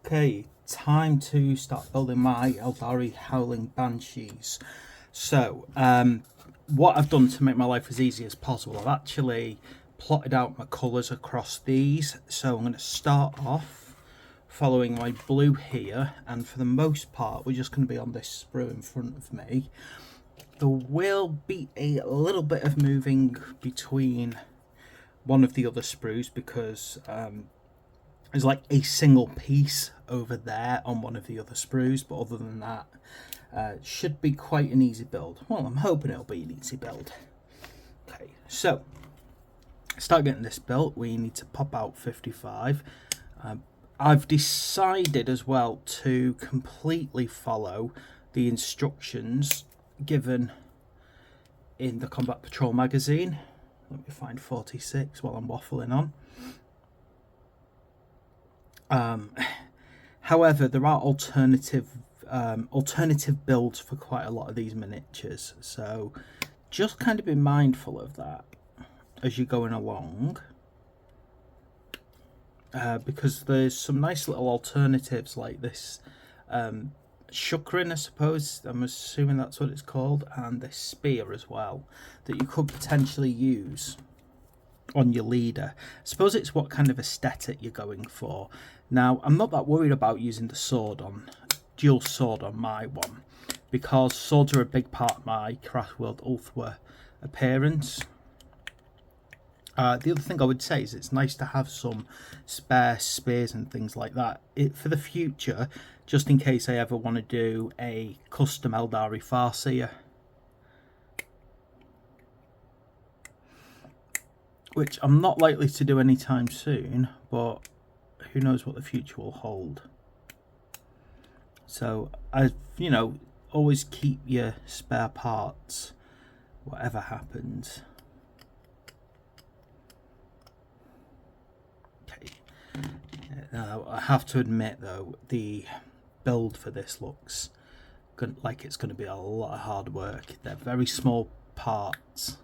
Okay, time to start building my Eldari Howling Banshees. So, what I've done to make my life as easy as possible, I've actually plotted out my colours across these. So I'm going to start off following my blue here, and for the most part we're just going to be on this sprue in front of me. There will be a little bit of moving between one of the other sprues because there's like a single piece over there on one of the other sprues, but other than that, should be quite an easy build. Well, I'm hoping it'll be an easy build. Okay, so start getting this built. We need to pop out 55. I've decided as well to completely follow the instructions given in the Combat Patrol magazine. Let me find 46 while I'm waffling on. However, there are alternative builds for quite a lot of these miniatures, so just kind of be mindful of that as you're going along, because there's some nice little alternatives like this Shukrin, I suppose, I'm assuming that's what it's called, and this spear as well, that you could potentially use on your leader. I suppose it's what kind of aesthetic you're going for. Now, I'm not that worried about using the sword on, dual sword on my one, because swords are a big part of my Craftworld Ulthwer appearance. The other thing I would say is it's nice to have some spare spears and things like that for the future, just in case I ever want to do a custom Eldari Farseer, which I'm not likely to do anytime soon, but who knows what the future will hold. So always keep your spare parts, whatever happens. Okay. I have to admit though, the build for this looks like it's going to be a lot of hard work. They're very small parts.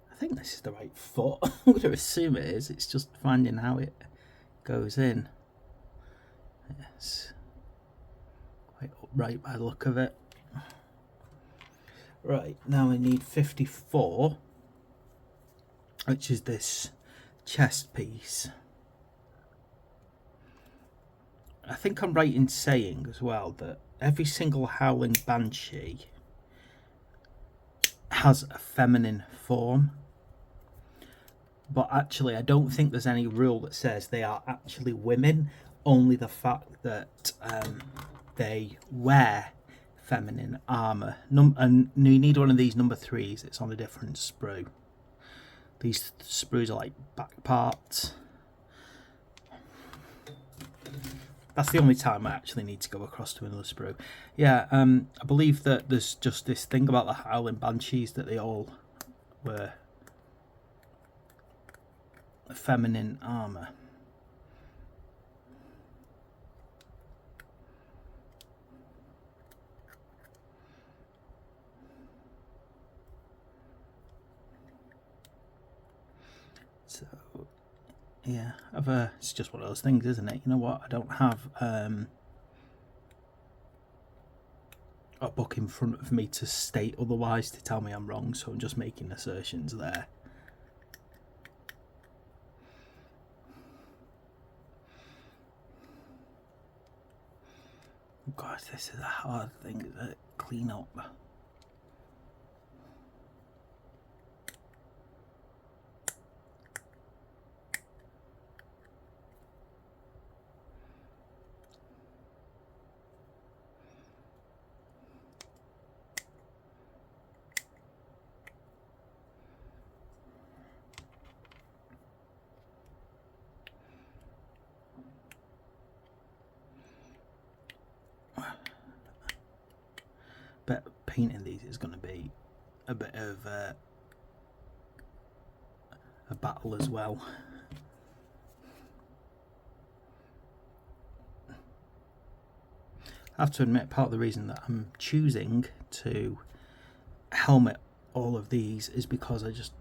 I think this is the right foot. I'm going to assume it is. It's just finding how it goes in. Yes. Quite upright by the look of it. Right, now I need 54, which is this chest piece. I think I'm right in saying as well that every single Howling Banshee has a feminine form. But actually, I don't think there's any rule that says they are actually women, only the fact that they wear feminine armour. And you need one of these number 3s, it's on a different sprue. These sprues are like back parts. That's the only time I actually need to go across to another sprue. Yeah, I believe that there's just this thing about the Howling Banshees that they all wear feminine armor. So yeah, it's just one of those things, isn't it? You know what, I don't have a book in front of me to state otherwise, to tell me I'm wrong, so I'm just making assertions there. God, this is a hard thing to clean up. But painting these is going to be a bit of a battle as well. I have to admit, part of the reason that I'm choosing to helmet all of these is because I just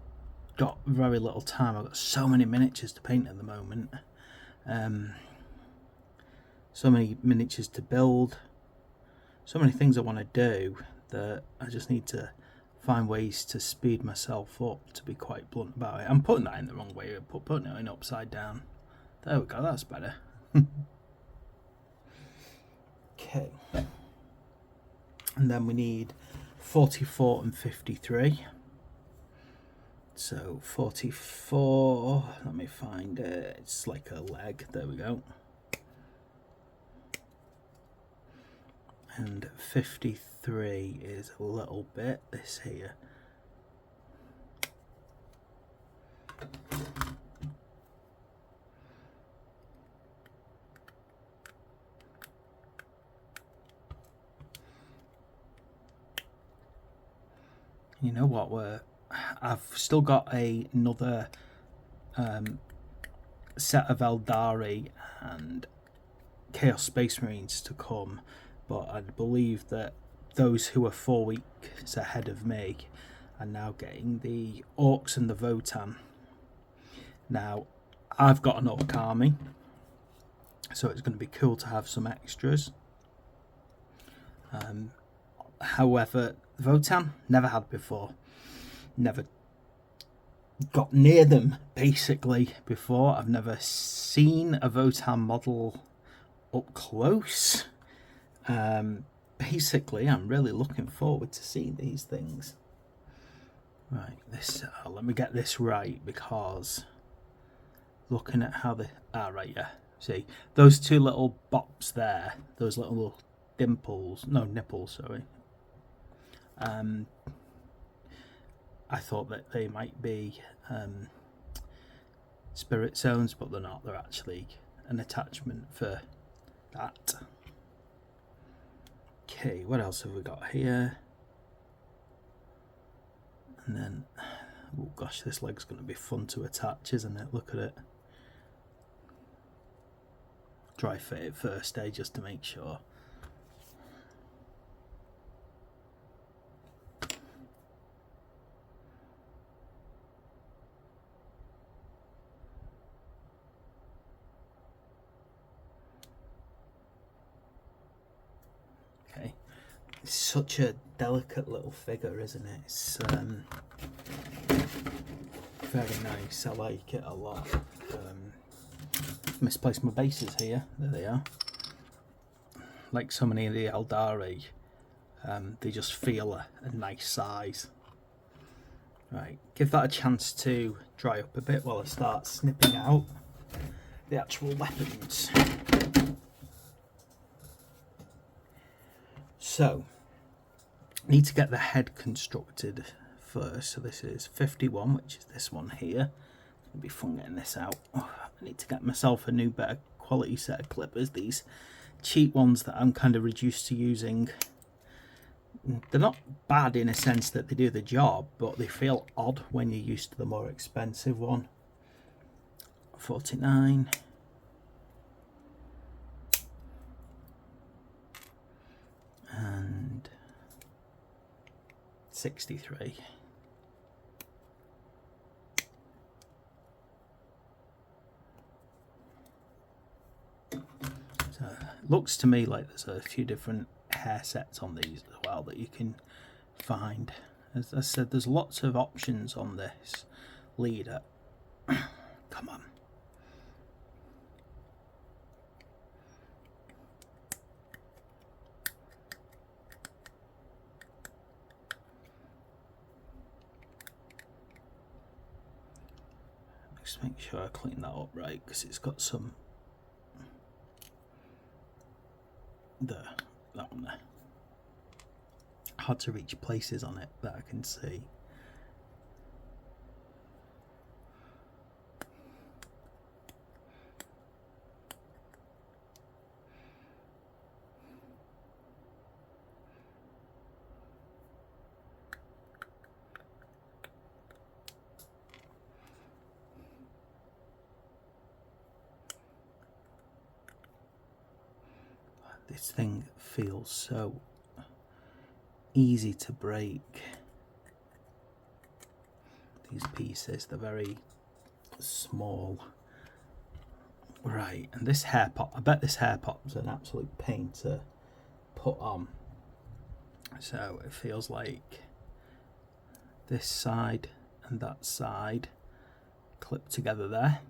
got very little time. I've got so many miniatures to paint at the moment, so many miniatures to build, so many things I want to do that I just need to find ways to speed myself up, to be quite blunt about it. I'm putting that in the wrong way, putting it in upside down. There we go, that's better. Okay, and then we need 44 and 53. So 44, let me find it, it's like a leg, there we go. And 53 is a little bit this here. You know what, I've still got another set of Eldari and Chaos Space Marines to come, but I believe that those who are 4 weeks ahead of me are now getting the Orcs and the Votan. Now, I've got an Orc army, so it's going to be cool to have some extras. However, Votan, never had before. Never got near them, basically, before. I've never seen a Votan model up close. Basically, I'm really looking forward to seeing these things. Right, let me get this right, because looking at how they... right, yeah. See, those two little bops there, those little nipples, sorry. I thought that they might be spirit zones, but they're not. They're actually an attachment for that. Okay, what else have we got here? And then, oh gosh, this leg's going to be fun to attach, isn't it? Look at it. Dry fit it first, just to make sure. Okay, it's such a delicate little figure, isn't it? It's very nice. I like it a lot. Misplaced my bases here. There they are. Like so many of the Eldari, they just feel a nice size. Right, give that a chance to dry up a bit while I start snipping out the actual weapons. So, need to get the head constructed first. So this is 51, which is this one here. It'll be fun getting this out. Oh, I need to get myself a new, better quality set of clippers. These cheap ones that I'm kind of reduced to using, they're not bad in a sense that they do the job, but they feel odd when you're used to the more expensive one. 49. And 63. So it looks to me like there's a few different hair sets on these as well that you can find. As I said, there's lots of options on this leader. Come on. Just make sure I clean that up right, because it's got some... There, that one there. Hard to reach places on it that I can see. This thing feels so easy to break. These pieces, they're very small. Right, and this hair pot, I bet this hair pot's an absolute pain to put on. So it feels like this side and that side clip together there.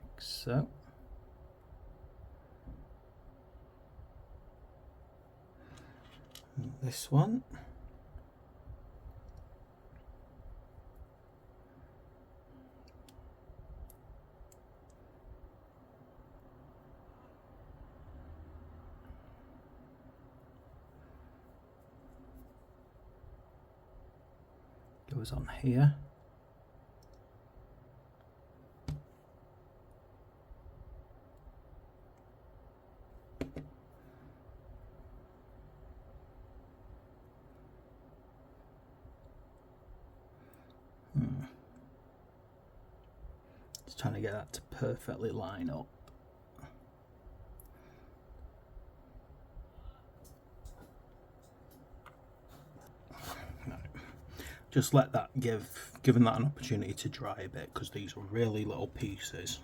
Like so. And this one. Goes on here. Just trying to get that to perfectly line up. Just let that given that an opportunity to dry a bit, because these are really little pieces.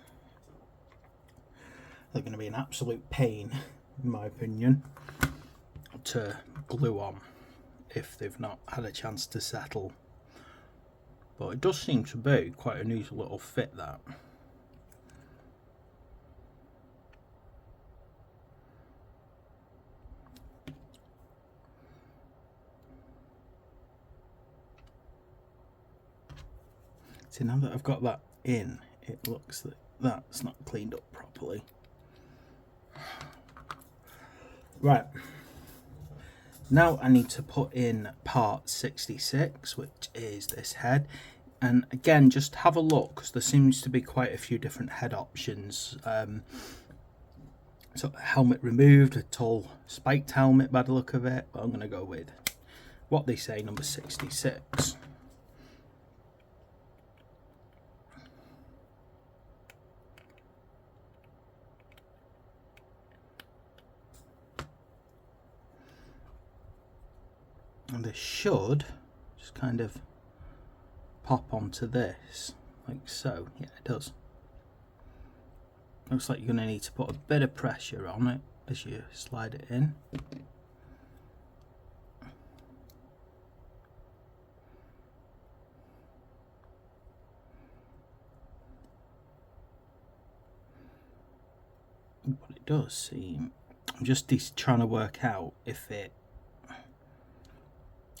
They're going to be an absolute pain, in my opinion, to glue on if they've not had a chance to settle. But it does seem to be quite a neat little fit, that. See, now that I've got that in, it looks that that's not cleaned up properly. Right. Now I need to put in part 66, which is this head. And again, just have a look, because there seems to be quite a few different head options. So helmet removed, a tall spiked helmet by the look of it, but I'm going to go with what they say, number 66. And this should just kind of pop onto this, like so. Yeah, it does. Looks like you're going to need to put a bit of pressure on it as you slide it in. But it does seem, I'm just trying to work out if it,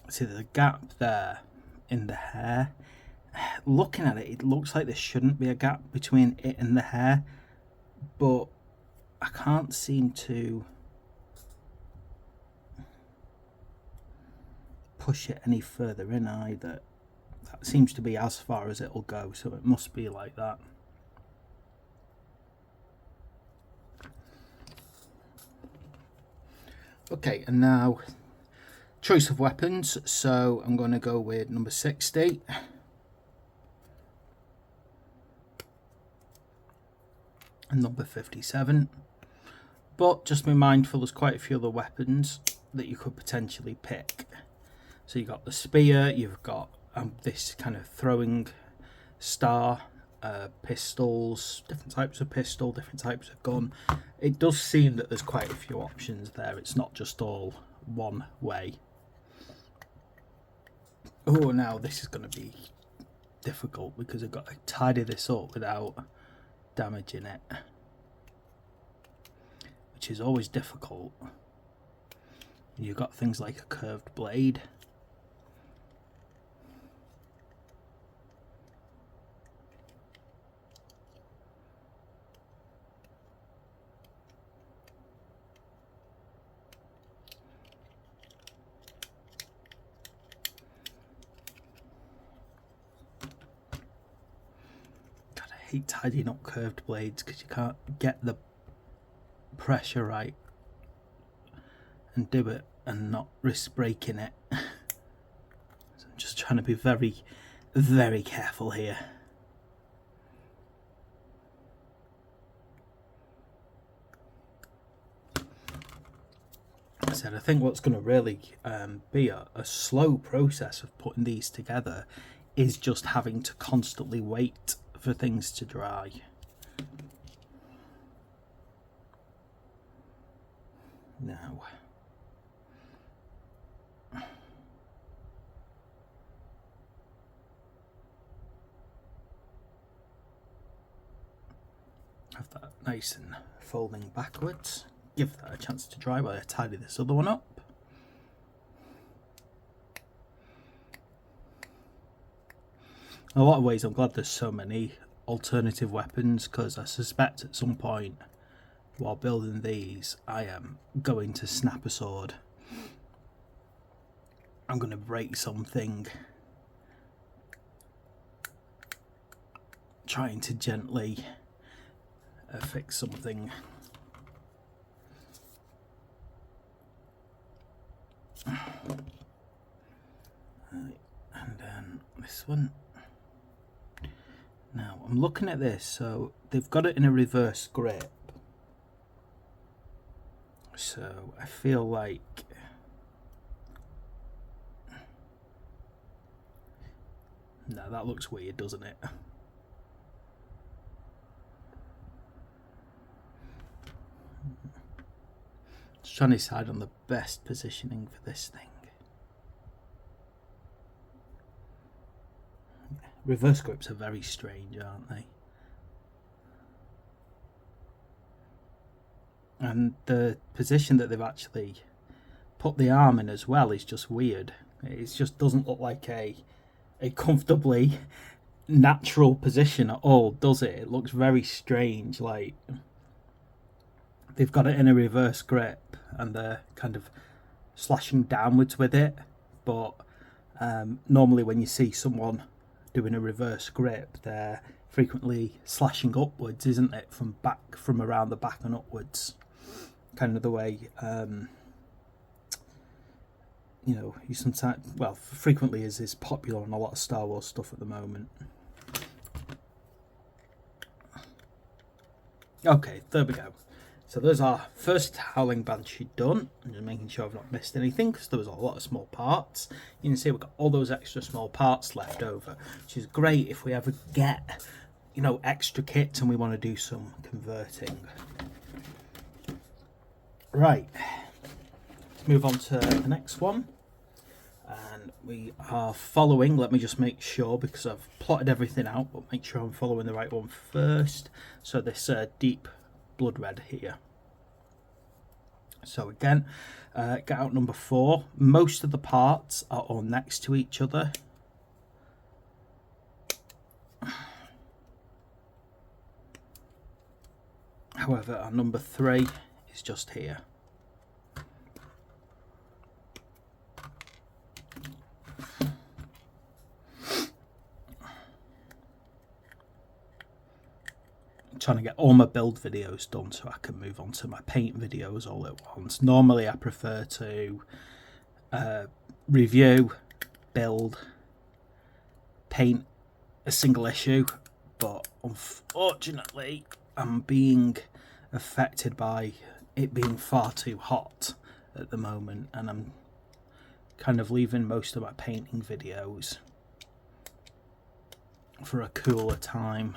see there's a gap there in the hair. Looking at it, it looks like there shouldn't be a gap between it and the hair, but I can't seem to push it any further in either. That seems to be as far as it'll go, so it must be like that. Okay, and now choice of weapons. So I'm going to go with number 60. And number 57. But just be mindful, there's quite a few other weapons that you could potentially pick. So you've got the spear, you've got this kind of throwing star, pistols, different types of pistol, different types of gun. It does seem that there's quite a few options there. It's not just all one way. Oh, now this is going to be difficult because I've got to tidy this up without damaging it, which is always difficult. You've got things like a curved blade. I hate tidying up curved blades because you can't get the pressure right and do it and not risk breaking it. So I'm just trying to be very, very careful here. I said, I think what's going to really be a slow process of putting these together is just having to constantly wait for things to dry. Now, have that nice and folding backwards. Give that a chance to dry while I tidy this other one up. In a lot of ways, I'm glad there's so many alternative weapons, because I suspect at some point while building these, I am going to snap a sword. I'm going to break something, trying to gently fix something. Right, and then this one. Now I'm looking at this, so they've got it in a reverse grip, so I feel like no, that looks weird, doesn't it? Just trying to decide on the best positioning for this thing. Reverse grips are very strange, aren't they? And the position that they've actually put the arm in as well is just weird. It just doesn't look like a comfortably natural position at all, does it? It looks very strange, like they've got it in a reverse grip and they're kind of slashing downwards with it, but normally when you see someone doing a reverse grip, they're frequently slashing upwards, isn't it, from around the back and upwards, kind of the way you know, you sometimes, well, frequently is popular on a lot of Star Wars stuff at the moment. Okay, there we go. So there's our first Howling Banshee done. I'm just making sure I've not missed anything, because there was a lot of small parts. You can see we've got all those extra small parts left over, which is great if we ever get, you know, extra kits and we want to do some converting. Right, let's move on to the next one. And we are following, let me just make sure, because I've plotted everything out, but make sure I'm following the right one first. So this deep blood red here. So again, get out number 4. Most of the parts are all next to each other. However, our number 3 is just here. Trying to get all my build videos done so I can move on to my paint videos all at once. Normally I prefer to review, build, paint a single issue, but unfortunately I'm being affected by it being far too hot at the moment, and I'm kind of leaving most of my painting videos for a cooler time.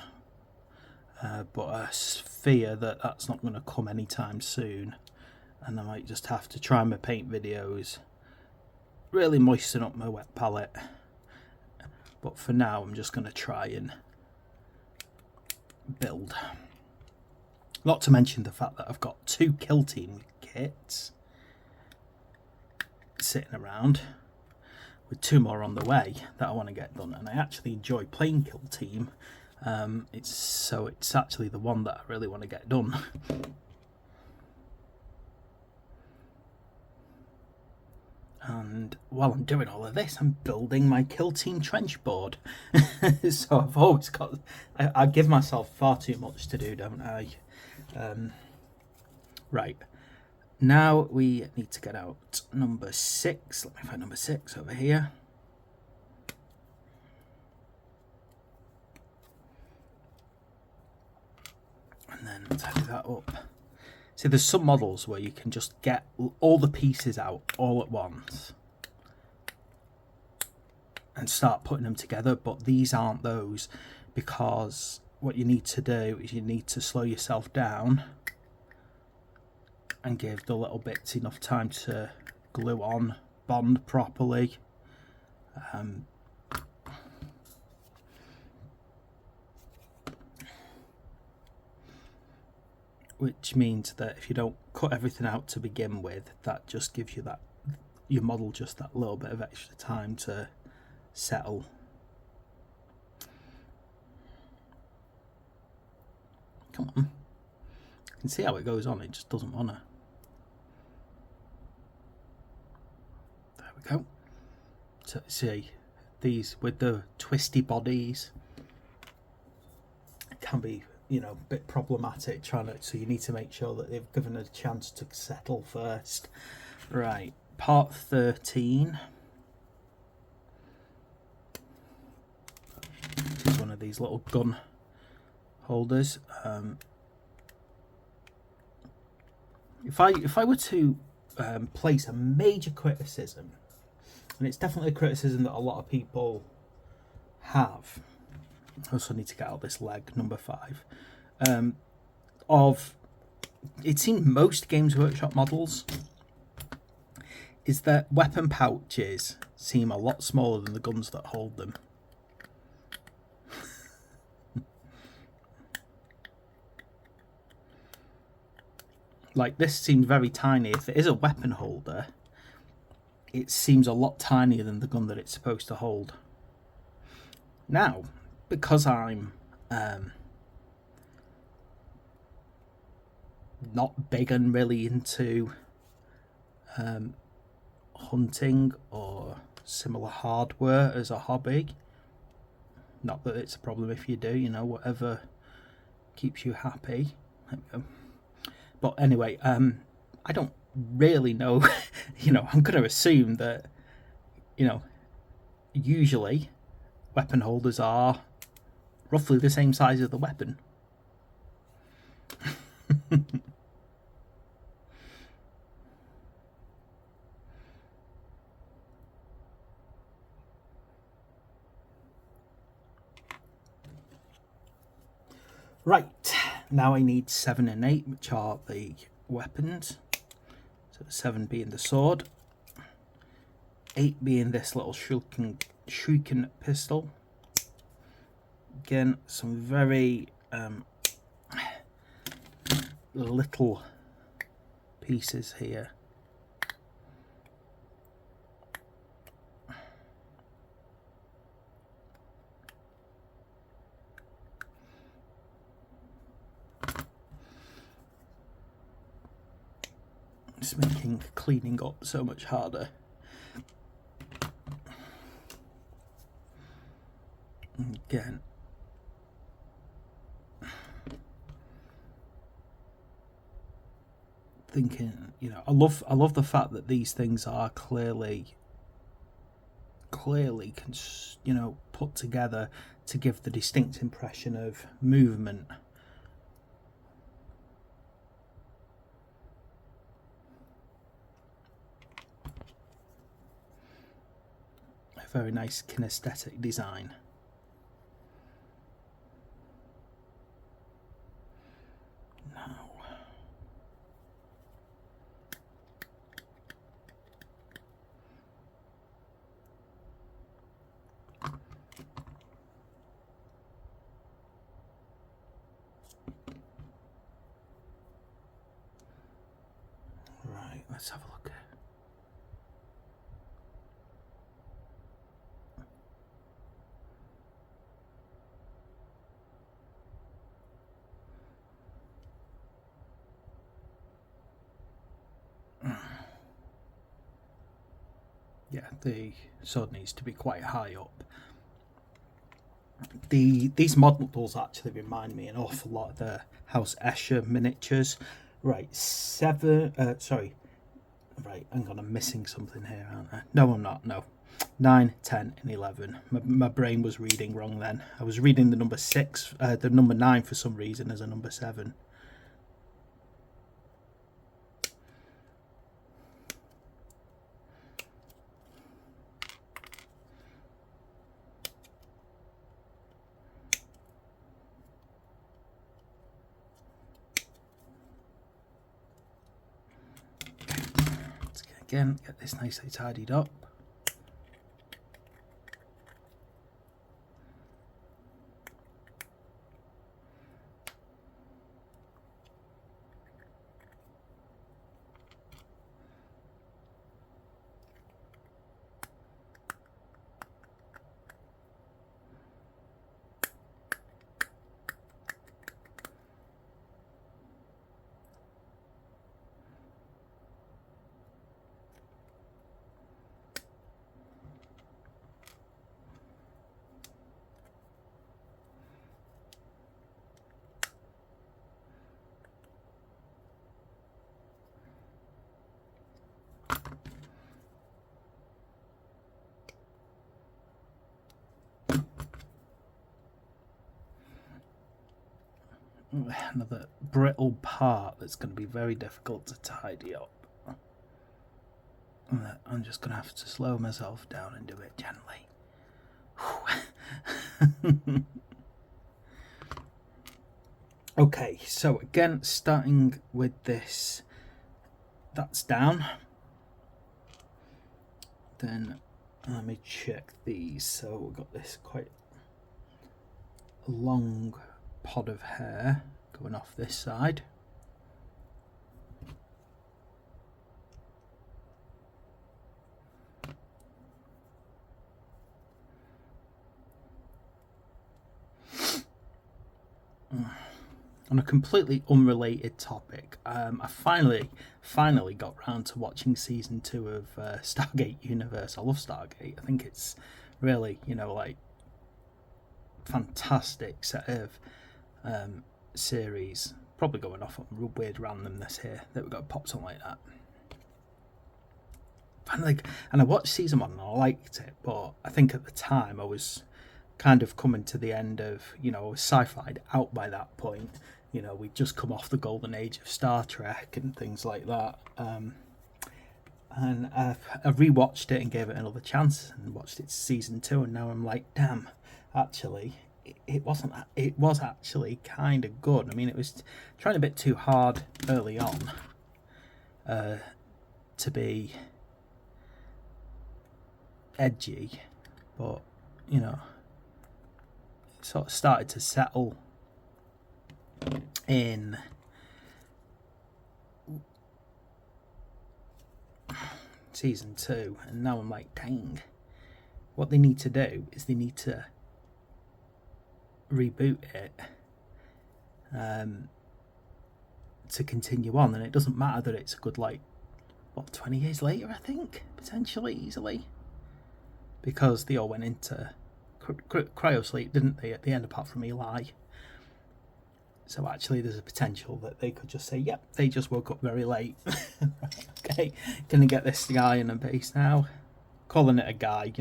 But I fear that that's not going to come anytime soon, and I might just have to try my paint videos, really moisten up my wet palette. But for now I'm just going to try and build. Not to mention the fact that I've got 2 Kill Team kits sitting around, with 2 more on the way that I want to get done, and I actually enjoy playing Kill Team. It's actually the one that I really want to get done. And while I'm doing all of this, I'm building my Kill Team trench board. So I've always got, I give myself far too much to do, don't I? Right, now we need to get out number 6. Let me find number 6 over here. and tidy that up. See, there's some models where you can just get all the pieces out all at once and start putting them together, but these aren't those, because what you need to do is you need to slow yourself down and give the little bits enough time to glue on, bond properly. Which means that if you don't cut everything out to begin with, that just gives you that, your model, just that little bit of extra time to settle. Come on. You can see how it goes on, it just doesn't want to. There we go. So see, these with the twisty bodies, it can be, you know, a bit problematic trying to, so you need to make sure that they've given it a chance to settle first. Right, part 13. It's one of these little gun holders. If I were to place a major criticism, and it's definitely a criticism that a lot of people have, I also need to get out this leg, number 5, of, it seems most Games Workshop models, is that weapon pouches seem a lot smaller than the guns that hold them. Like, this seems very tiny. If it is a weapon holder, it seems a lot tinier than the gun that it's supposed to hold. Now, because I'm not big and really into hunting or similar hardware as a hobby, not that it's a problem if you do, you know, whatever keeps you happy. But anyway, I don't really know, you know, I'm going to assume that, you know, usually weapon holders are roughly the same size as the weapon. Right, now I need 7 and 8, which are the weapons. So 7 being the sword, 8 being this little shrieking pistol. Again, some very little pieces here. It's making cleaning up so much harder. Again, thinking, you know, I love the fact that these things are clearly, you know, put together to give the distinct impression of movement. A very nice kinesthetic design. Right, let's have a look. Yeah, the sword needs to be quite high up. These models actually remind me an awful lot of the House Escher miniatures. Right, 7. Sorry. Right, hang on, I'm missing something here, aren't I? No, I'm not. No, 9, 10, and 11. My brain was reading wrong then. I was reading the number 6, the number 9 for some reason as a number 7. again, get this nicely tidied up. Another brittle part that's going to be very difficult to tidy up. I'm just going to have to slow myself down and do it gently. Okay, so again, starting with this, that's down. Then let me check these. So we've got this quite long pod of hair going off this side. On a completely unrelated topic, I finally got round to watching season 2 of Stargate Universe. I love Stargate. I think it's really, like, fantastic set of series. Probably going off on weird randomness here that we've got to pop something like that. Finally, and I watched season 1 and I liked it, but I think at the time I was kind of coming to the end of, I was sci-fi'd out by that point. We'd just come off the golden age of Star Trek and things like that. And I rewatched it and gave it another chance and watched it season 2, and now I'm like, damn, actually, it was actually kind of good. I mean, it was trying a bit too hard early on to be edgy, but, it sort of started to settle in season 2, and now I'm like, dang, what they need to do is they need to reboot it to continue on, and it doesn't matter that it's a good, 20 years later, I think, potentially, easily, because they all went into cryosleep, didn't they, at the end, apart from Eli. So actually there's a potential that they could just say, yep, they just woke up very late. Okay, gonna get this guy in a base now. Calling it a guy,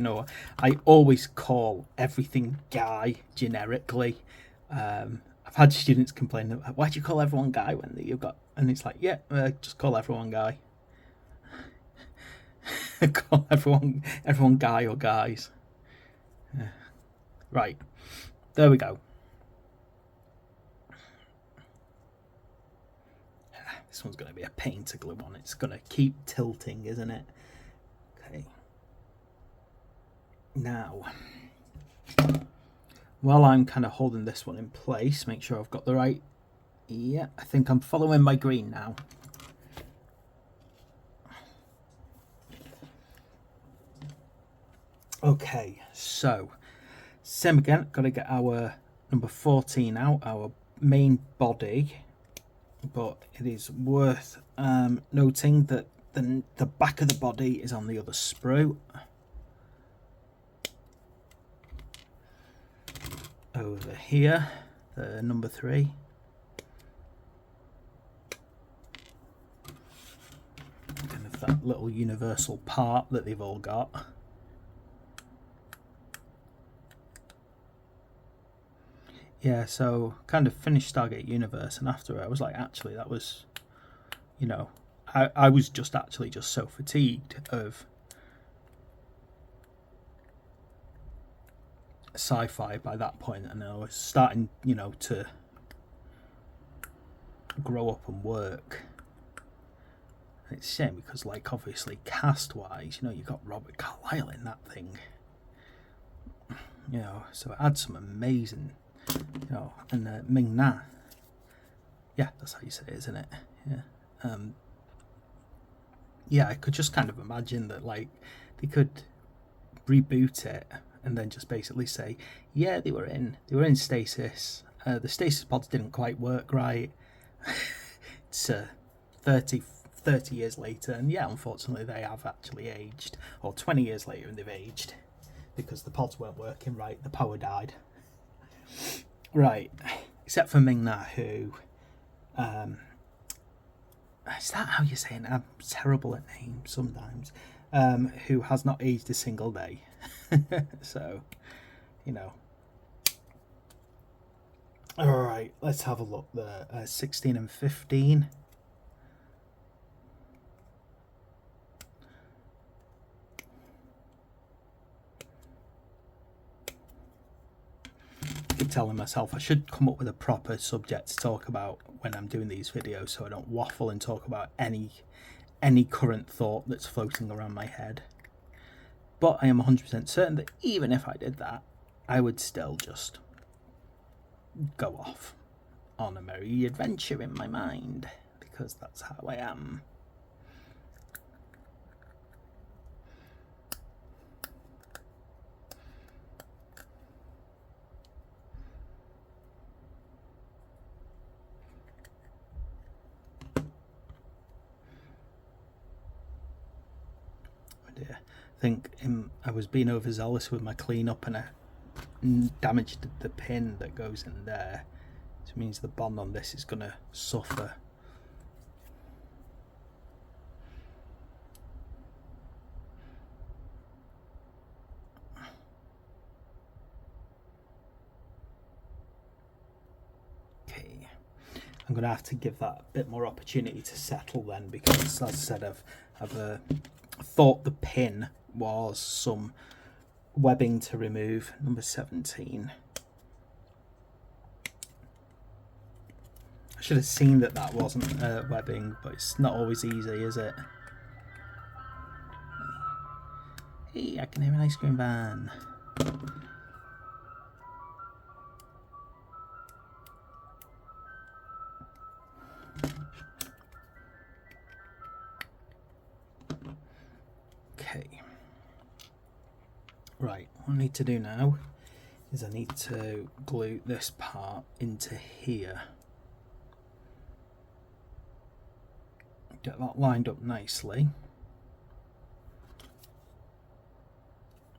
I always call everything guy generically. I've had students complain, why do you call everyone guy when you've got, and it's like, yeah, just call everyone guy. Call everyone guy or guys. Right, there we go. This one's going to be a pain to glue on. It's going to keep tilting, isn't it? Okay. Now, while I'm kind of holding this one in place, make sure I've got the right... Yeah, I think I'm following my green now. Okay, so, same again, got to get our number 14 out, our main body. But it is worth noting that the back of the body is on the other sprue. Over here, the number 3. Kind of that little universal part that they've all got. Yeah, so kind of finished Stargate Universe, and after I was like, actually, that was, I was just so fatigued of sci-fi by that point, and I was starting, to grow up and work, And it's a shame because, like, obviously cast wise, you know, you got Robert Carlyle in that thing, you know, so it had some amazing, you know, and Ming Na, yeah, that's how you say it, isn't it? Yeah. Yeah, I could just kind of imagine that, like, they could reboot it and then just basically say, yeah, they were in stasis. The stasis pods didn't quite work right. It's 30 years later, and yeah, unfortunately they have actually aged, or 20 years later and they've aged because the pods weren't working right, the power died. Right, except for Ming Na, who is that how you say it? I'm terrible at names sometimes. Who has not aged a single day. So, you know. Alright, let's have a look there. 16 and 15. I keep telling myself I should come up with a proper subject to talk about when I'm doing these videos so I don't waffle and talk about any current thought that's floating around my head. But I am 100% certain that even if I did that, I would still just go off on a merry adventure in my mind, because that's how I am. Oh dear. I think I was being overzealous with my cleanup and I damaged the pin that goes in there. Which means the bond on this is going to suffer. Okay, I'm going to have to give that a bit more opportunity to settle then, because as I said, I've thought the pin was some webbing to remove. Number 17. I should have seen that wasn't webbing, but it's not always easy, is it? Hey, I can hear an ice cream van. Okay. Right, what I need to do now is I need to glue this part into here. Get that lined up nicely.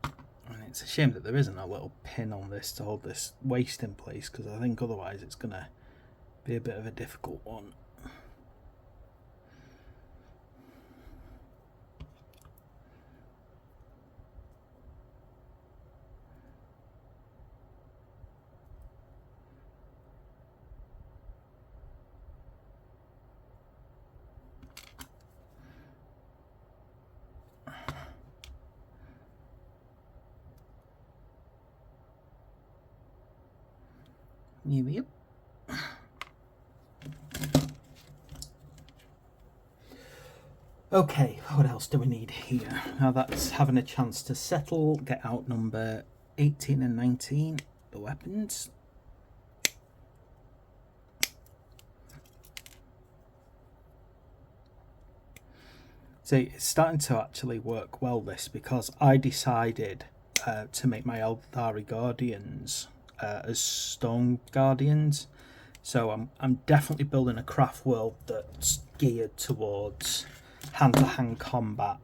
And it's a shame that there isn't a little pin on this to hold this waist in place, because I think otherwise it's going to be a bit of a difficult one. Yep. Okay, what else do we need here? Now that's having a chance to settle. Get out number 18 and 19, the weapons. See, it's starting to actually work well, this, because I decided to make my Eldari Guardians as Stone Guardians. So I'm definitely building a craft world that's geared towards hand-to-hand combat,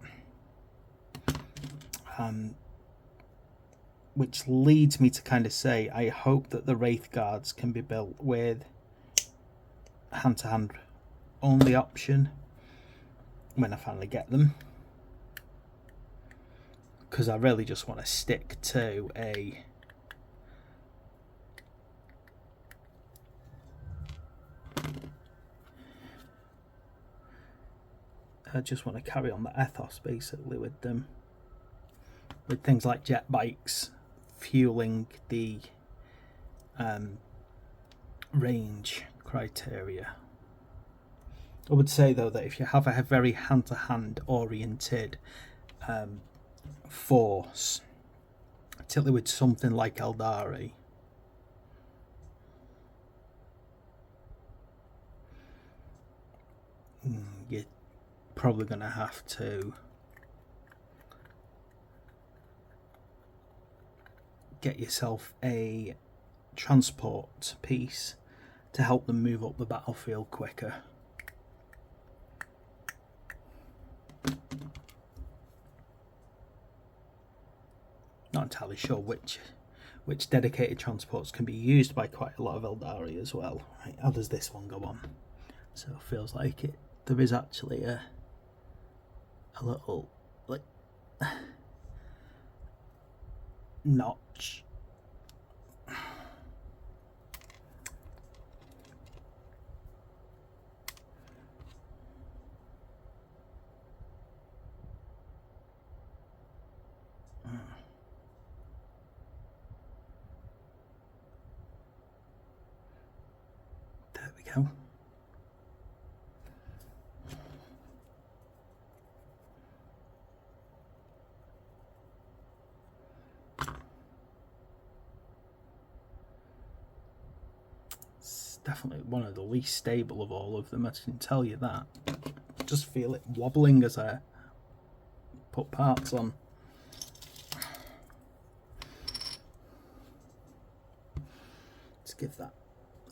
which leads me to kind of say I hope that the Wraith Guards can be built with hand-to-hand only option when I finally get them, because I really just want to stick to a I just want to carry on the ethos basically with them, with things like jet bikes fueling the range criteria. I would say though that if you have a very hand-to-hand oriented force, particularly with something like Eldari, you're probably going to have to get yourself a transport piece to help them move up the battlefield quicker. Not entirely sure which dedicated transports can be used by quite a lot of Eldari as well. Right, how does this one go on? So it feels like there is actually a little like notch. There we go. Definitely one of the least stable of all of them, I can tell you that. Just feel it wobbling as I put parts on. Let's give that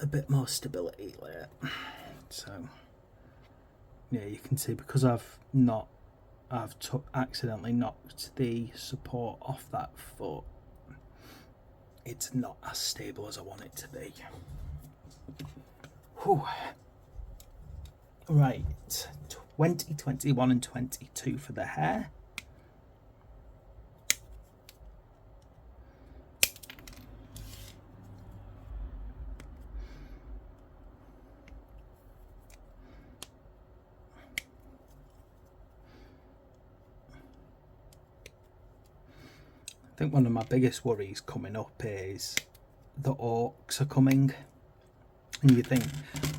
a bit more stability later. So yeah, you can see because I've accidentally knocked the support off that foot, it's not as stable as I want it to be. Whew. Right, 20, 21 and 22 for the hair. I think one of my biggest worries coming up is the orcs are coming. And you think,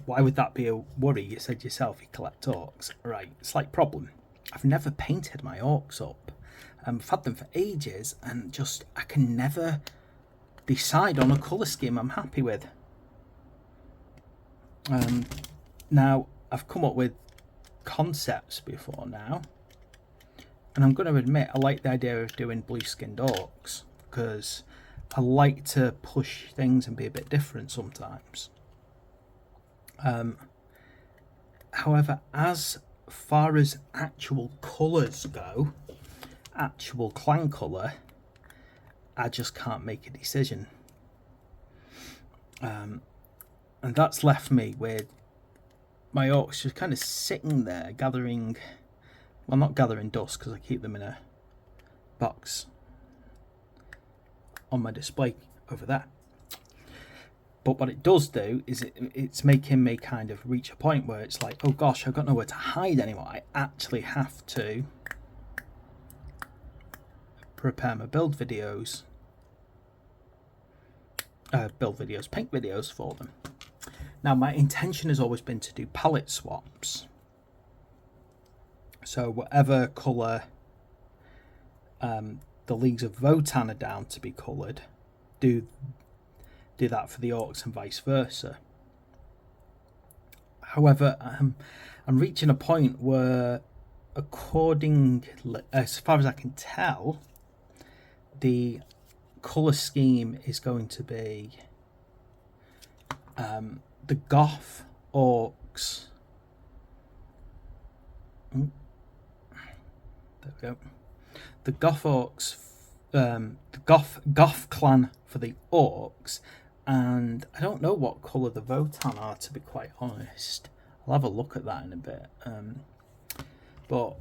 why would that be a worry? You said yourself you collect orcs. Right, slight problem. I've never painted my orcs up. I've had them for ages and just I can never decide on a colour scheme I'm happy with. Now, I've come up with concepts before now. And I'm going to admit I like the idea of doing blue-skinned orcs because I like to push things and be a bit different sometimes. However, as far as actual colours go, actual clan colour, I just can't make a decision. And that's left me with my orcs just kind of sitting there gathering, well, not gathering dust because I keep them in a box on my display over there. But what it does do is it's making me kind of reach a point where it's like, oh gosh, I've got nowhere to hide anymore. I actually have to prepare my build videos, paint videos for them. Now, my intention has always been to do palette swaps. So whatever colour the Leagues of Votan are down to be coloured, do that for the orcs and vice versa. However, I'm reaching a point where, as far as I can tell, the colour scheme is going to be the Goth orcs. There we go. The Goth orcs, the Goth clan for the orcs, and I don't know what colour the Votan are, to be quite honest. I'll have a look at that in a bit. But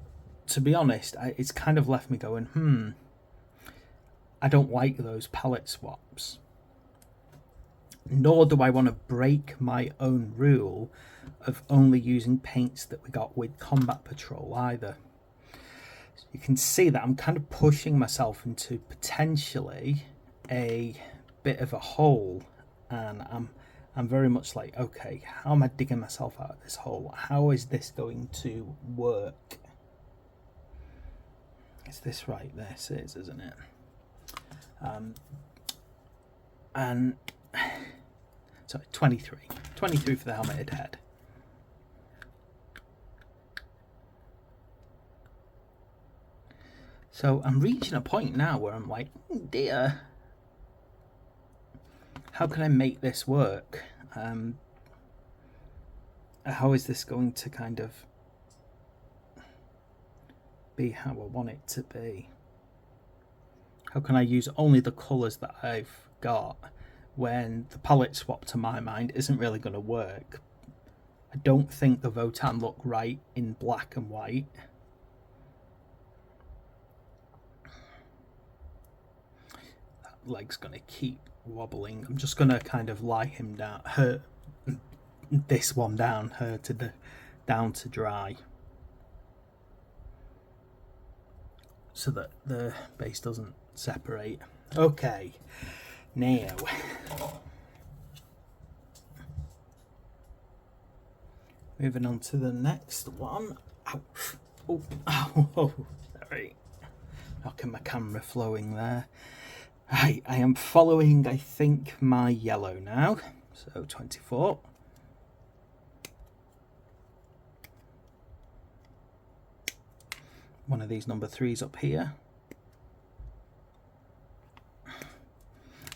to be honest, it's kind of left me going, I don't like those palette swaps. Nor do I want to break my own rule of only using paints that we got with Combat Patrol either. So you can see that I'm kind of pushing myself into potentially a bit of a hole, and I'm very much like, okay, how am I digging myself out of this hole? How is this going to work? Is this right? This is, isn't it? And sorry, 23. 23 for the helmeted head. So I'm reaching a point now where I'm like, oh dear, how can I make this work? How is this going to kind of be how I want it to be? How can I use only the colours that I've got when the palette swap, to my mind, isn't really going to work? I don't think the Votan look right in black and white. That leg's going to keep wobbling. I'm just going to kind of lie him down, this one down, down to dry, so that the base doesn't separate. Okay, now moving on to the next one. Ow. Oh, oh, sorry, knocking my camera flowing there. Right, I am following, I think, my yellow now, so 24. One of these number 3s up here.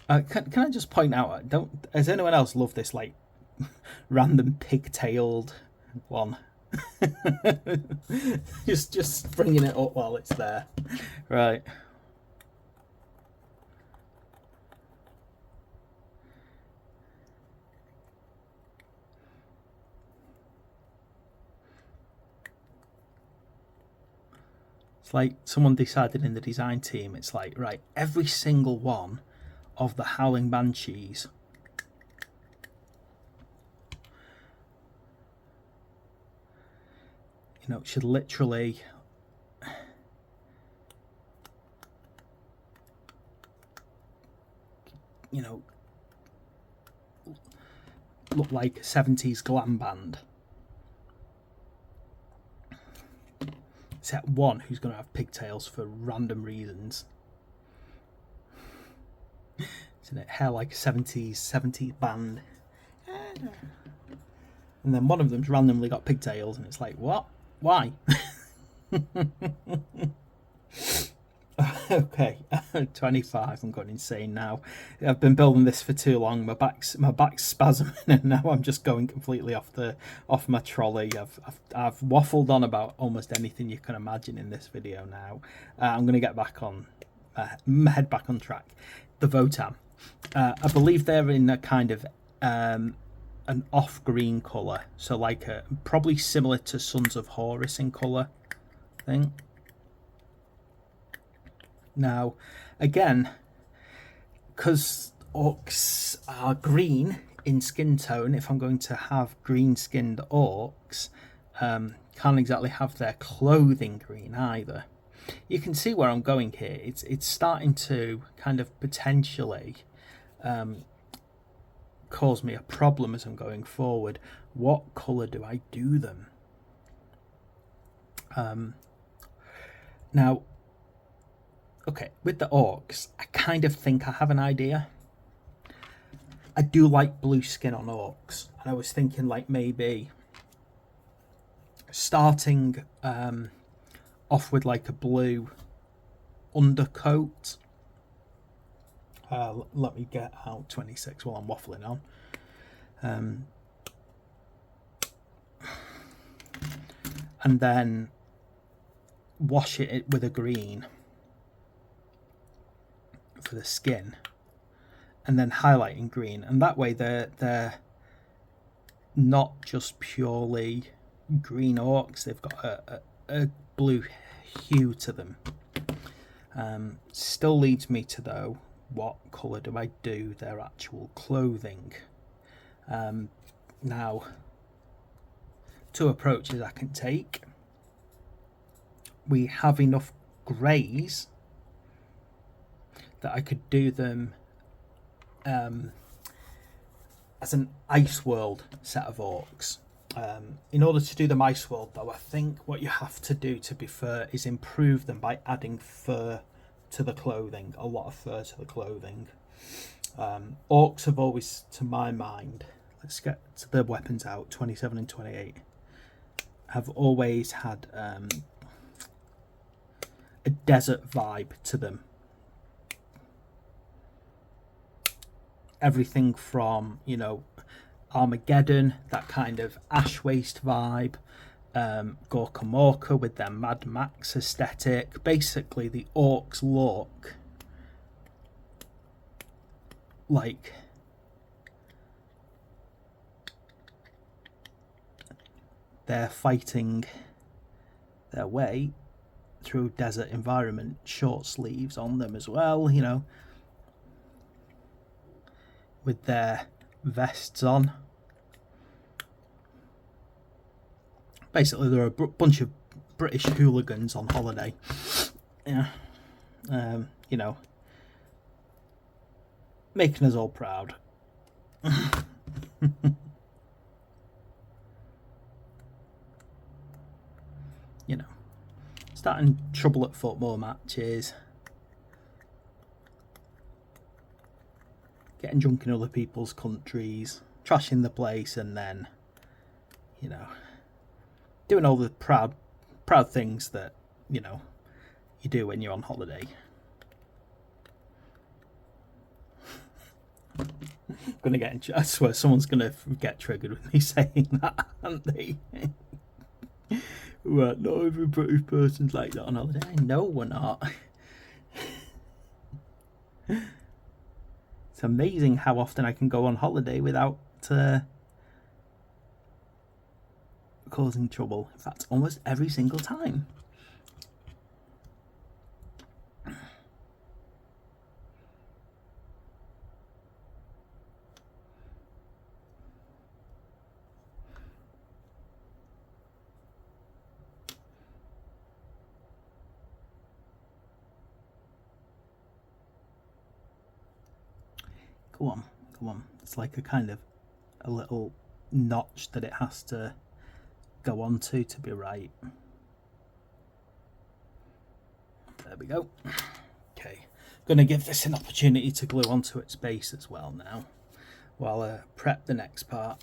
Can I just point out, does anyone else love this like random pigtailed one? just bringing it up while it's there. Right. It's like someone decided in the design team, it's like, right, every single one of the Howling Banshees should literally look like a 70s glam band. Except one who's going to have pigtails for random reasons. Isn't it? Hair like a 70s band. And then one of them's randomly got pigtails, and it's like, what? Why? Okay, 25. I'm going insane now. I've been building this for too long. My back's spasming, and now I'm just going completely off my trolley. I've waffled on about almost anything you can imagine in this video now. I'm going to get back on, head back on track. The Votan. I believe they're in a kind of an off-green colour, so like probably similar to Sons of Horus in colour, I think. Now, again, because orcs are green in skin tone, if I'm going to have green-skinned orcs, can't exactly have their clothing green either. You can see where I'm going here. It's starting to kind of potentially cause me a problem as I'm going forward. What colour do I do them? Now, okay, with the orcs, I kind of think I have an idea. I do like blue skin on orcs, and I was thinking like maybe starting off with like a blue undercoat. Let me get out 26 while I'm waffling on. And then wash it with a green for the skin, and then highlight in green, and that way they're not just purely green orcs, they've got a blue hue to them. Still leads me to, though, what colour do I do their actual clothing? Now, two approaches I can take. We have enough greys that I could do them as an ice world set of orcs. In order to do them ice world, though, I think what you have to do, to be fair, is improve them by adding fur to the clothing, a lot of fur to the clothing. Orcs have always, to my mind, let's get to the weapons out, 27 and 28, have always had a desert vibe to them. Everything from, you know, Armageddon, that kind of ash waste vibe, Gorka Morka with their Mad Max aesthetic. Basically, the orcs look like they're fighting their way through a desert environment, short sleeves on them as well, you know, with their vests on. Basically, they're a bunch of British hooligans on holiday. Yeah, you know, making us all proud. You know, starting trouble at football matches, getting drunk in other people's countries, trashing the place, and then, you know, doing all the proud things that, you know, you do when you're on holiday. Gonna get, I swear someone's gonna get triggered with me saying that, aren't they? Well, not every British person's like that on holiday. No, we're not. It's amazing how often I can go on holiday without causing trouble. In fact, almost every single time. Go on. It's like a kind of a little notch that it has to go on to be right. There we go. Okay, gonna give this an opportunity to glue onto its base as well now, while I prep the next part.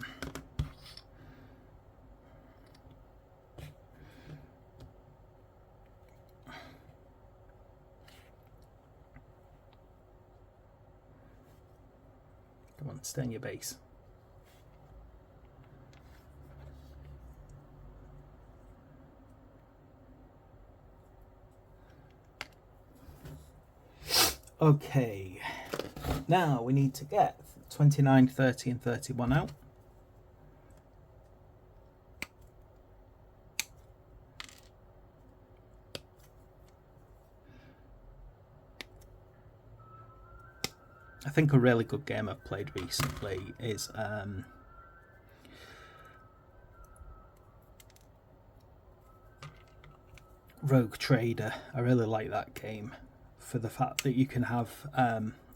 Come on, stay in your base. Okay, now we need to get 29, 30 and 31 out. I think a really good game I've played recently is Rogue Trader. I really like that game for the fact that you can have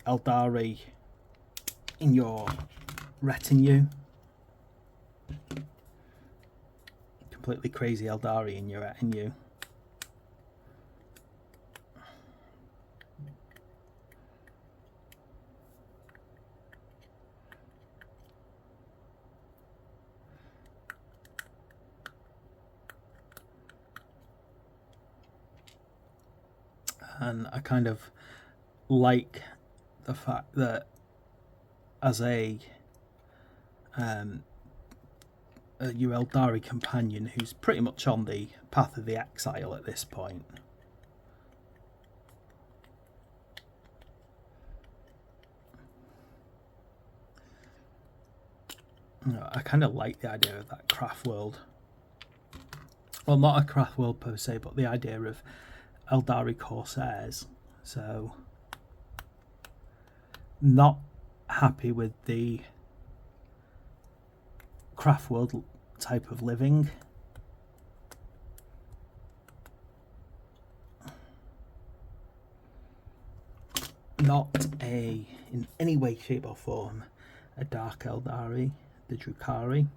Eldari in your retinue. Completely crazy Eldari in your retinue. And I kind of like the fact that as your Eldari companion, who's pretty much on the path of the exile at this point, I kind of like the idea of that craft world. Well, not a craft world per se, but the idea of Eldari Corsairs. So, not happy with the craft world type of living. Not in any way, shape or form a dark Eldari, the Drukhari.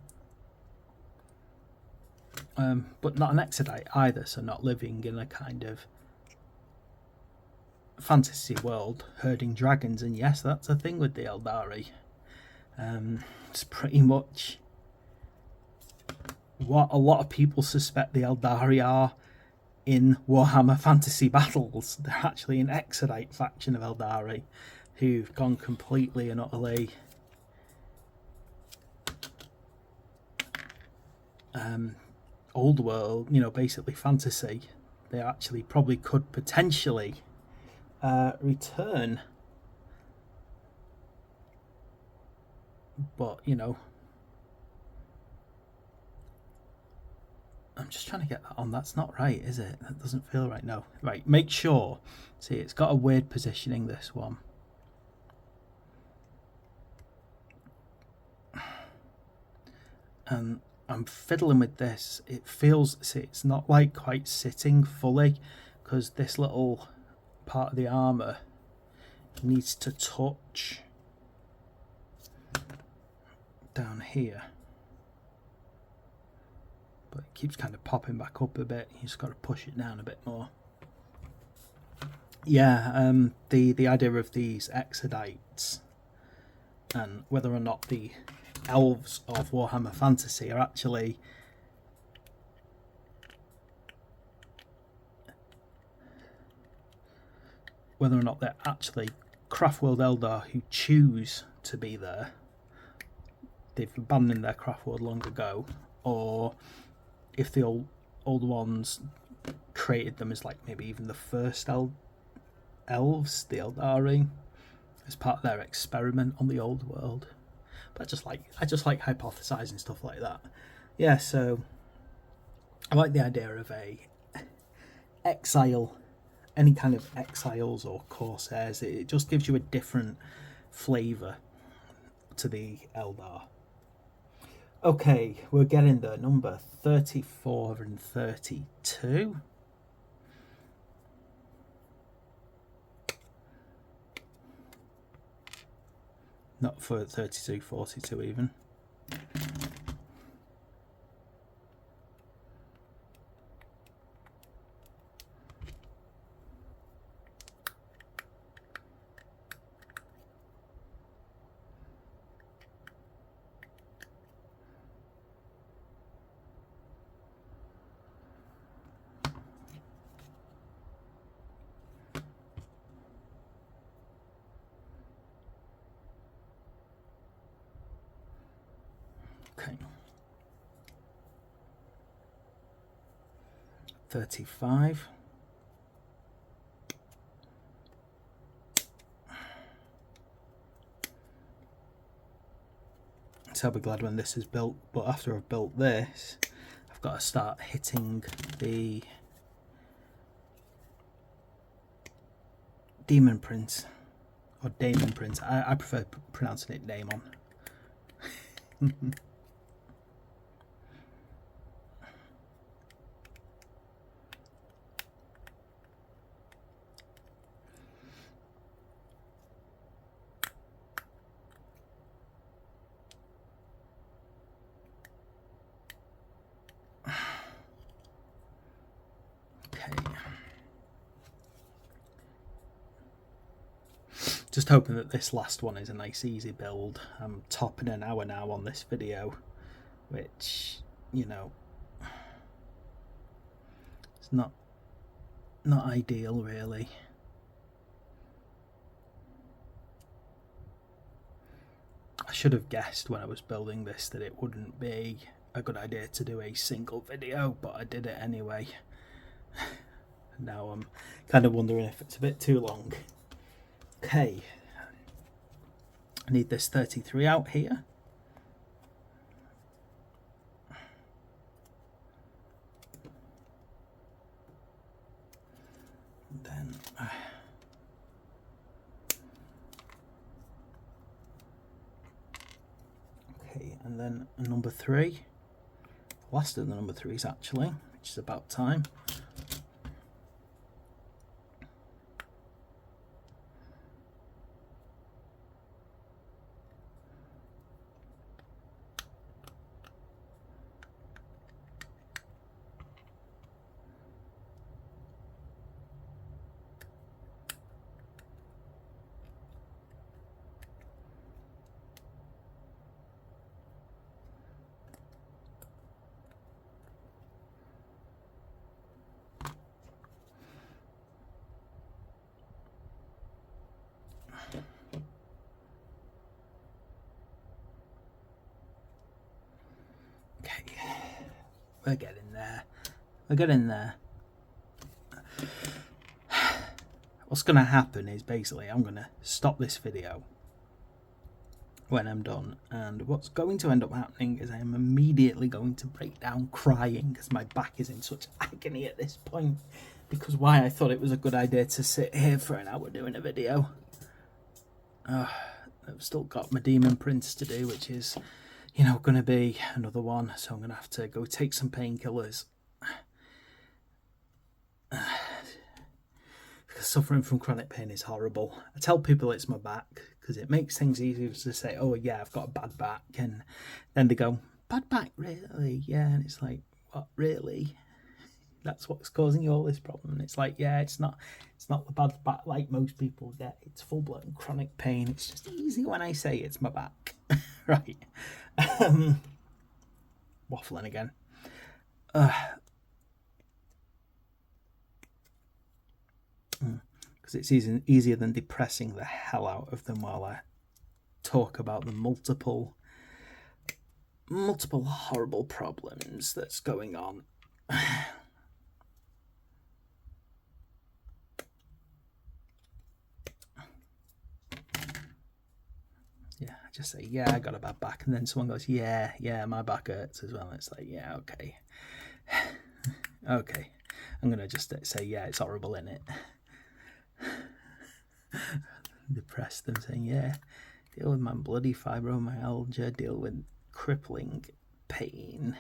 But not an Exodite either, so not living in a kind of fantasy world, herding dragons. And yes, that's a thing with the Eldari. It's pretty much what a lot of people suspect the Eldari are in Warhammer Fantasy Battles. They're actually an Exodite faction of Eldari who've gone completely and utterly old world, you know, basically fantasy. They actually probably could potentially return, but you know, I'm just trying to get that on. That's not right, is it? That doesn't feel right. No. Right, make sure. See, it's got a weird positioning, this one. And I'm fiddling with this. It feels, see, it's not like quite sitting fully, because this little part of the armour needs to touch down here. But it keeps kind of popping back up a bit. You just got to push it down a bit more. Yeah, the idea of these Exodites and whether or not the elves of Warhammer Fantasy are actually Craftworld Eldar who choose to be there. They've abandoned their Craftworld long ago, or if the old ones created them as like maybe even the first elves, the Eldari, as part of their experiment on the old world. But I just like hypothesizing stuff like that. Yeah, so I like the idea of a exile, any kind of exiles or corsairs. It just gives you a different flavour to the Eldar. Okay, we're getting there. Number 34 and 32. Not for 32, 42 even. Okay. 35. So I'll be glad when this is built, but after I've built this, I've got to start hitting the demon prince, or daemon prince. I prefer pronouncing it daemon. Just hoping that this last one is a nice easy build. I'm topping an hour now on this video, which, you know, it's not ideal really. I should have guessed when I was building this that it wouldn't be a good idea to do a single video, but I did it anyway. Now I'm kind of wondering if it's a bit too long. Okay, I need this 33 out here. Then okay, and then a number 3. Last of the number 3s actually, which is about time. We're getting there. We're getting there. What's going to happen is basically I'm going to stop this video when I'm done, and what's going to end up happening is I am immediately going to break down crying because my back is in such agony at this point, because why I thought it was a good idea to sit here for an hour doing a video. I've still got my Demon Prince to do, which is, you know, going to be another one, so I'm going to have to go take some painkillers. Suffering from chronic pain is horrible. I tell people it's my back because it makes things easier to say, oh yeah, I've got a bad back, and then they go, bad back, really? Yeah. And it's like, what, really? That's what's causing you all this problem? And it's like, yeah, it's not the bad back like most people get. It's full-blown chronic pain. It's just easy when I say it's my back. Right. Waffling again. Because it's easier than depressing the hell out of them while I talk about the multiple horrible problems that's going on. Yeah, I just say, yeah, I got a bad back, and then someone goes, yeah, my back hurts as well. And it's like, yeah, okay. Okay, I'm gonna just say, yeah, it's horrible, isn't it? Depress them, saying, yeah, deal with my bloody fibromyalgia, deal with crippling pain,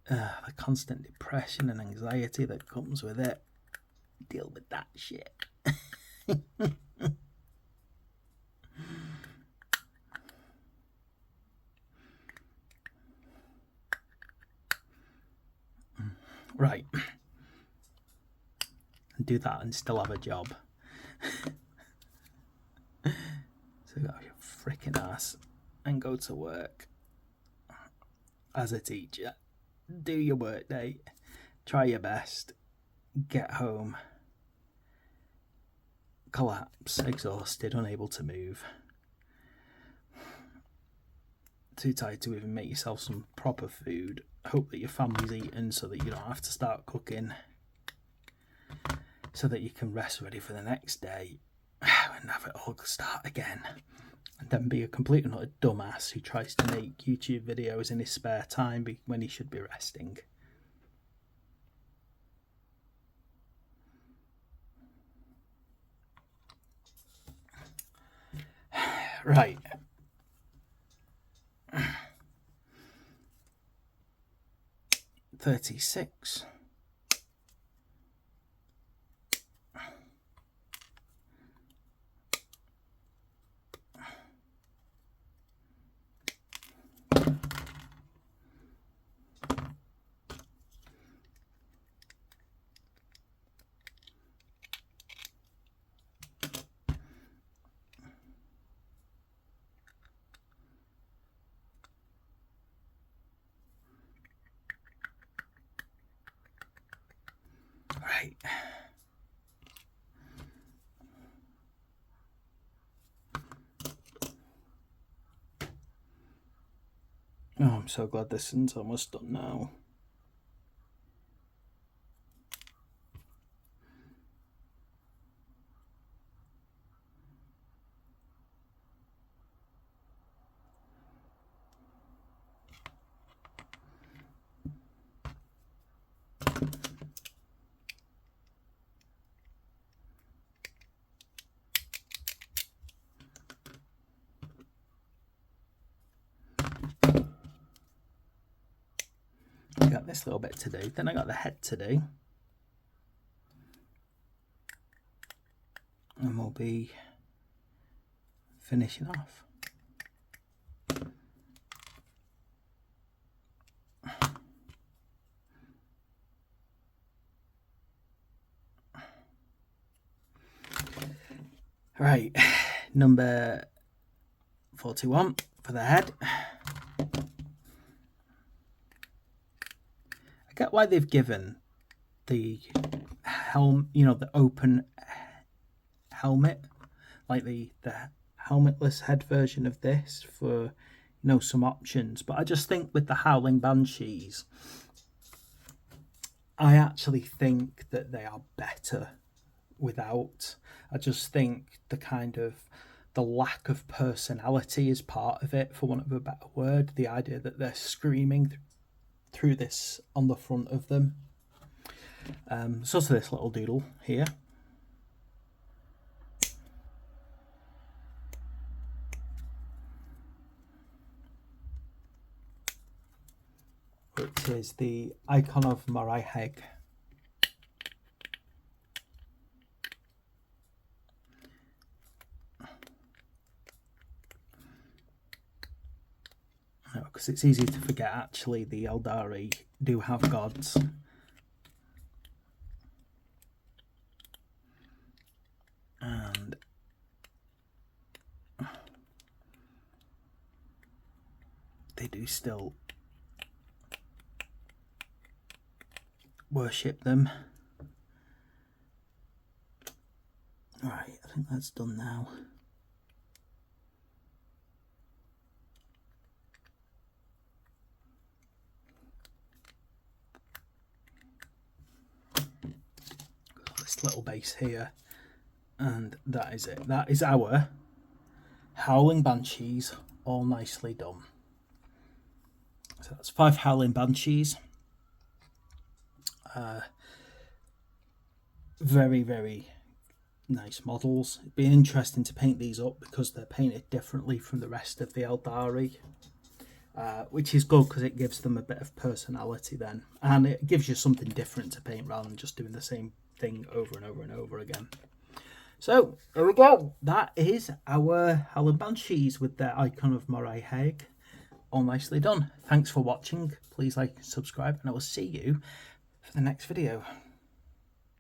the constant depression and anxiety that comes with it. Deal with that shit. Right. Do that and still have a job. So go your freaking ass and go to work as a teacher. Do your work day. Try your best. Get home. Collapse, exhausted, unable to move. Too tired to even make yourself some proper food. Hope that your family's eaten so that you don't have to start cooking, so that you can rest ready for the next day and have it all start again, and then be a complete and utter dumbass who tries to make YouTube videos in his spare time when he should be resting. Right. $36. Right. Oh, I'm so glad this is almost done now. I got this little bit to do, then I got the head to do, and we'll be finishing off. Right, number 41 for the head. I get why they've given the helm, you know, the open helmet, like the helmetless head version of this, for, know some options. But I just think with the Howling Banshees, I actually think that they are better without. I just think the lack of personality is part of it, for want of a better word. The idea that they're screaming through this on the front of them. So this little doodle here. Which is the icon of Moray Heg. Because it's easy to forget, actually, the Eldari do have gods. And they do still worship them. Right, I think that's done now. This little base here, and that is it. That is our Howling Banshees, all nicely done. So that's 5 Howling Banshees. Very, very nice models. It'd be interesting to paint these up because they're painted differently from the rest of the Eldari, which is good because it gives them a bit of personality then, and it gives you something different to paint rather than just doing the same thing over and over and over again. So there we go. That is our Howling Banshees with their icon of Moray Heg, all nicely done. Thanks for watching. Please like and subscribe, and I will see you for the next video.